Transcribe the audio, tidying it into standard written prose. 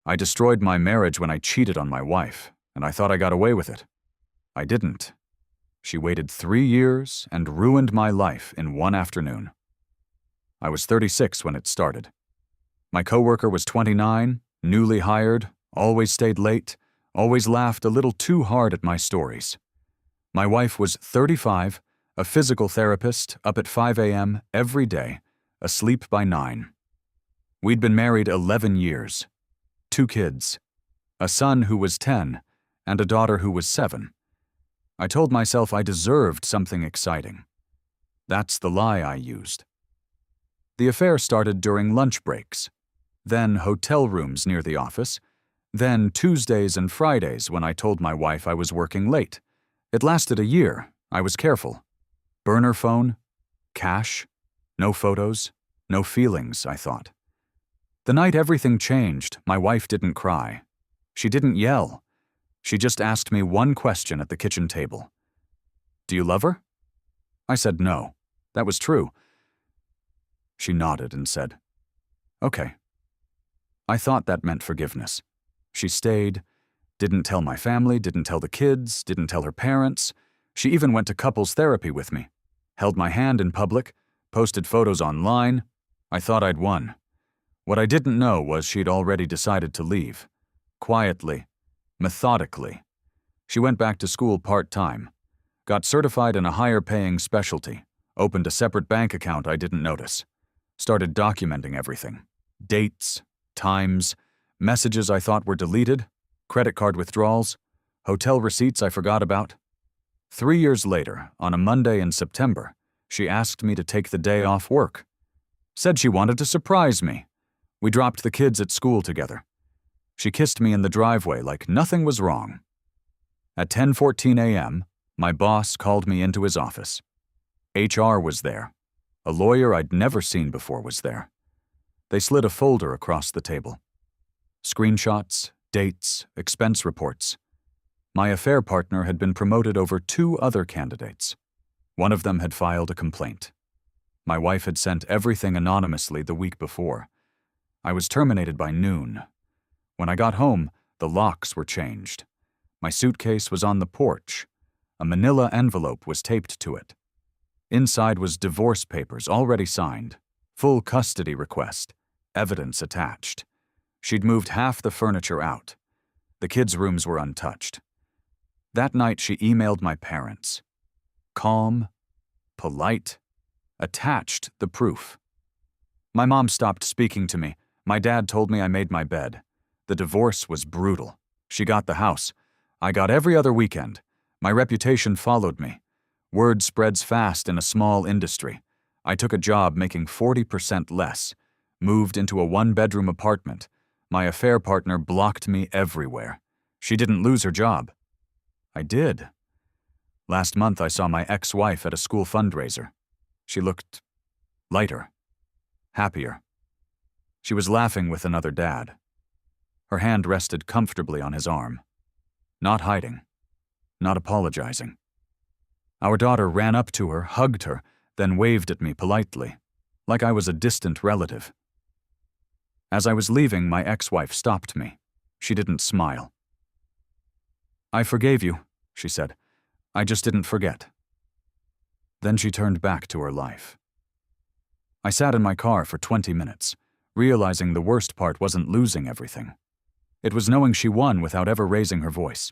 I destroyed my marriage when I cheated on my wife, and I thought I got away with it. I didn't. She waited 3 years and ruined my life in one afternoon. I was 36 when it started. My coworker was 29, newly hired, always stayed late, always laughed a little too hard at my stories. My wife was 35, a physical therapist, up at 5 a.m. every day, asleep by 9. We'd been married 11 years. 2 kids, a son who was 10 and a daughter who was 7. I told myself I deserved something exciting. That's the lie I used. The affair started during lunch breaks, then hotel rooms near the office, then Tuesdays and Fridays when I told my wife I was working late. It lasted a year. I was careful. Burner phone, cash, no photos, no feelings, I thought. The night everything changed, my wife didn't cry. She didn't yell. She just asked me one question at the kitchen table. "Do you love her?" I said no. That was true. She nodded and said, "Okay." I thought that meant forgiveness. She stayed, didn't tell my family, didn't tell the kids, didn't tell her parents. She even went to couples therapy with me, held my hand in public, posted photos online. I thought I'd won. What I didn't know was she'd already decided to leave. Quietly, methodically. She went back to school part-time, got certified in a higher-paying specialty, opened a separate bank account I didn't notice, started documenting everything. Dates, times, messages I thought were deleted, credit card withdrawals, hotel receipts I forgot about. 3 years later, on a Monday in September, she asked me to take the day off work. Said she wanted to surprise me. We dropped the kids at school together. She kissed me in the driveway like nothing was wrong. At 10:14 a.m., my boss called me into his office. HR was there. A lawyer I'd never seen before was there. They slid a folder across the table. Screenshots, dates, expense reports. My affair partner had been promoted over 2 other candidates. One of them had filed a complaint. My wife had sent everything anonymously the week before. I was terminated by noon. When I got home, the locks were changed. My suitcase was on the porch. A manila envelope was taped to it. Inside was divorce papers already signed, full custody request, evidence attached. She'd moved half the furniture out. The kids' rooms were untouched. That night she emailed my parents. Calm, polite, attached the proof. My mom stopped speaking to me. My dad told me I made my bed. The divorce was brutal. She got the house. I got every other weekend. My reputation followed me. Word spreads fast in a small industry. I took a job making 40% less, moved into a 1-bedroom apartment. My affair partner blocked me everywhere. She didn't lose her job. I did. Last month I saw my ex-wife at a school fundraiser. She looked lighter, happier. She was laughing with another dad. Her hand rested comfortably on his arm. Not hiding, not apologizing. Our daughter ran up to her, hugged her, then waved at me politely, like I was a distant relative. As I was leaving, my ex-wife stopped me. She didn't smile. "I forgave you," she said. "I just didn't forget." Then she turned back to her life. I sat in my car for 20 minutes, realizing the worst part wasn't losing everything. It was knowing she won without ever raising her voice.